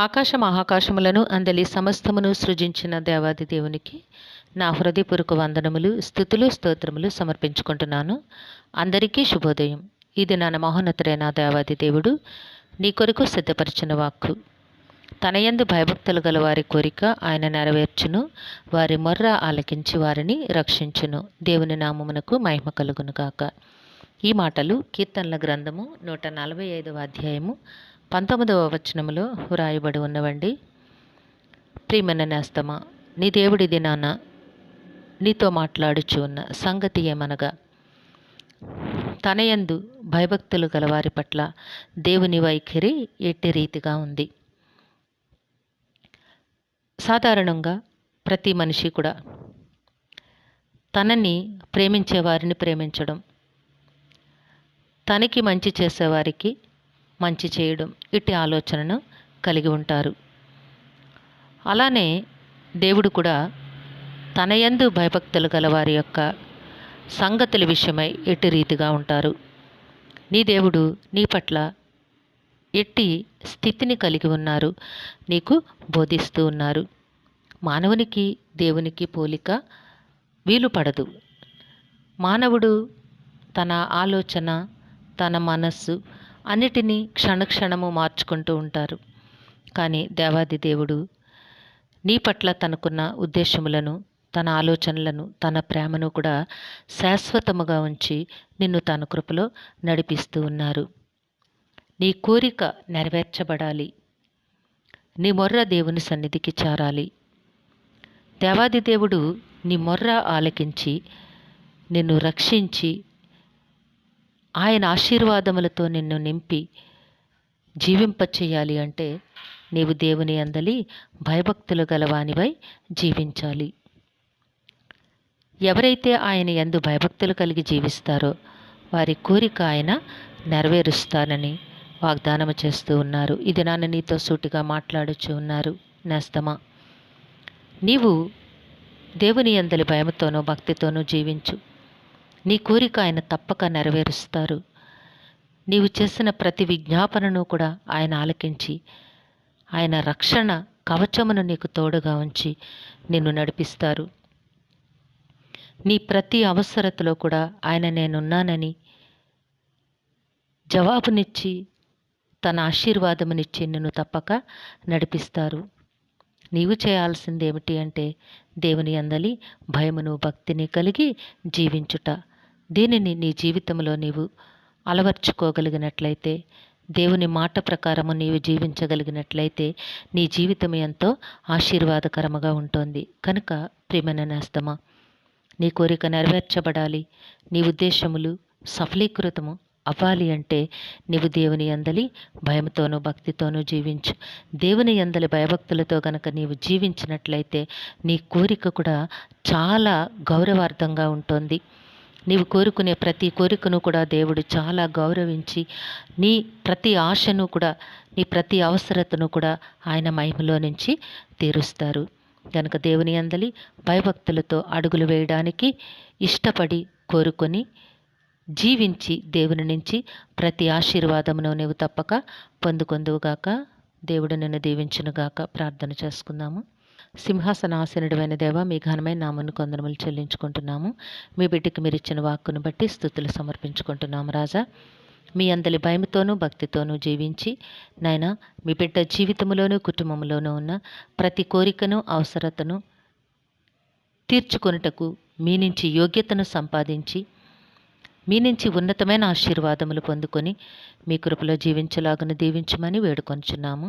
ఆకాశ మహాకాశములను అందలి సమస్తమును సృజించిన దేవాది దేవునికి నా హృదయపూర్వక వందనములు, స్తుతులు, స్తోత్రములు సమర్పించుకుంటున్నాను. అందరికీ శుభోదయం. ఇది నా మహోన్నతుడైన దేవాది దేవుడు నీ కొరకు సిద్ధపరిచిన వాక్కు. తన యందు భయభక్తులు గల వారి కోరిక ఆయన నెరవేర్చును, వారి మొర్ర ఆలకించి వారిని రక్షించును. దేవుని నామమునకు మహిమ కలుగును గాక. ఈ మాటలు కీర్తనల గ్రంథము 145వ అధ్యాయము 19వ వచనములో వ్రాయబడి ఉన్నవండి. ప్రియమైన నేస్తమా, నీ దేవుడి దినాన నీతో మాట్లాడుచు ఉన్న సంగతి ఏమనగా, తన యందు భయభక్తులు గల వారి పట్ల దేవుని వైఖరి ఎట్టి రీతిగా ఉంది. సాధారణంగా ప్రతి మనిషి కూడా తనని ప్రేమించే వారిని ప్రేమించడం, తనకి మంచి చేసేవారికి మంచి చేయడం, ఇట్టి ఆలోచనను కలిగి ఉంటారు. అలానే దేవుడు కూడా తన యందు భయభక్తులు గల వారి యొక్క సంగతుల విషయమై ఎట్టి రీతిగా ఉంటారు. నీ దేవుడు నీ పట్ల ఎట్టి స్థితిని కలిగి ఉన్నారు, నీకు బోధిస్తూ ఉన్నారు. మానవునికి దేవునికి పోలిక వీలు పడదు. మానవుడు తన ఆలోచన, తన మనస్సు అన్నిటినీ క్షణక్షణము మార్చుకుంటూ ఉంటారు. కానీ దేవాది దేవుడు నీ పట్ల తనకున్న ఉద్దేశములను, తన ఆలోచనలను, తన ప్రేమను కూడా శాశ్వతముగా ఉంచి నిన్ను తన కృపలో నడిపిస్తూ ఉన్నారు. నీ కోరిక నెరవేర్చబడాలి, నీ మొర్ర దేవుని సన్నిధికి చేరాలి. దేవాది దేవుడు నీ మొర్ర ఆలకించి నిన్ను రక్షించి ఆయన ఆశీర్వాదములతో నిన్ను నింపి జీవింపచేయాలి అంటే నీవు దేవుని అందలి భయభక్తులు గలవానివై జీవించాలి. ఎవరైతే ఆయన యందు భయభక్తులు కలిగి జీవిస్తారో వారి కోరిక ఆయన నెరవేరుస్తానని వాగ్దానము చేస్తూ ఉన్నారు. ఇది నాన్న నీతో సూటిగా మాట్లాడుచు ఉన్నారు. నేస్తమా, నీవు దేవుని యందలి భయముతోనూ భక్తితోనూ జీవించు. నీ కోరిక ఆయన తప్పక నెరవేరుస్తారు. నీవు చేసిన ప్రతి విజ్ఞాపనను కూడా ఆయన ఆలకించి ఆయన రక్షణ కవచమును నీకు తోడుగా ఉంచి నిన్ను నడిపిస్తారు. నీ ప్రతి అవసరతలో కూడా ఆయన నేనున్నానని జవాబునిచ్చి తన ఆశీర్వాదమునిచ్చి నిన్ను తప్పక నడిపిస్తారు. నీవు చేయాల్సింది ఏమిటి అంటే దేవుని అందలి భయమును భక్తిని కలిగి జీవించుట. దీనిని నీ జీవితంలో నీవు అలవర్చుకోగలిగినట్లయితే, దేవుని మాట ప్రకారము నీవు జీవించగలిగినట్లయితే నీ జీవితం ఎంతో ఆశీర్వాదకరముగా ఉంటుంది. కనుక ప్రియమైన నేస్తమా, నీ కోరిక నెరవేర్చబడాలి, నీ ఉద్దేశములు సఫలీకృతము అవ్వాలి అంటే నీవు దేవుని యందలి భయముతోనూ భక్తితోనూ జీవించు. దేవుని యందలి భయభక్తులతో గనక నీవు జీవించినట్లయితే నీ కోరిక కూడా చాలా గౌరవార్థంగా ఉంటుంది. నీవు కోరుకునే ప్రతి కోరికను కూడా దేవుడు చాలా గౌరవించి నీ ప్రతి ఆశను కూడా, నీ ప్రతి అవసరతను కూడా ఆయన మహిమలో నుంచి తీరుస్తారు. కనుక దేవుని యందలి భయభక్తులతో అడుగులు వేయడానికి ఇష్టపడి కోరుకొని జీవించి దేవుని నుంచి ప్రతి ఆశీర్వాదమును నీవు తప్పక పొందుకొందువుగాక. దేవుడు నిన్ను దీవించునుగాక. ప్రార్థన చేసుకుందాము. సింహాసనాసనుడైన దేవ, మీ ఘనమైన నామమును కొందరములు చెల్లించుకుంటున్నాము. మీ బిడ్డకి మీరు ఇచ్చిన వాక్కును బట్టి స్తుతులు సమర్పించుకుంటున్నాము. రాజా, మీ అందలి భయముతోనూ భక్తితోనూ జీవించి నాయనా, మీ బిడ్డ జీవితంలోనూ కుటుంబంలోనూ ఉన్న ప్రతి కోరికను అవసరతను తీర్చుకొనుటకు మీ నుంచి యోగ్యతను సంపాదించి మీ నుంచి ఉన్నతమైన ఆశీర్వాదములు పొందుకొని మీ కృపలో జీవించలాగున దీవించమని వేడుకొంచున్నాము.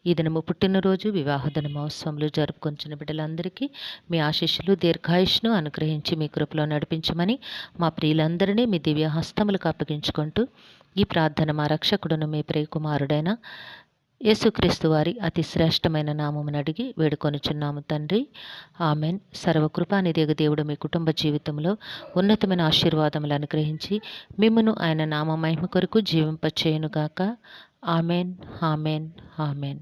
ఈ దినము పుట్టినరోజు, వివాహ దిన మహోత్సవములు జరుపుకొంచిన బిడ్డలందరికీ మీ ఆశీస్సులు దీర్ఘాయుష్ను అనుగ్రహించి మీ కృపలో నడిపించమని మా ప్రియులందరినీ మీ దివ్య హస్తములకు అప్పగించుకుంటూ ఈ ప్రార్థన మా రక్షకుడును మీ ప్రియకుమారుడైన యేసుక్రీస్తు వారి అతి శ్రేష్టమైన నామమును అడిగి వేడుకొనుచున్నాము తండ్రి. ఆమెన్. సర్వకృపానిధియగు దేవుడు మీ కుటుంబ జీవితంలో ఉన్నతమైన ఆశీర్వాదములు అనుగ్రహించి మిమ్మును ఆయన నామ మహిమ కొరకు జీవింపచేయునుగాక. Amen, amen, amen.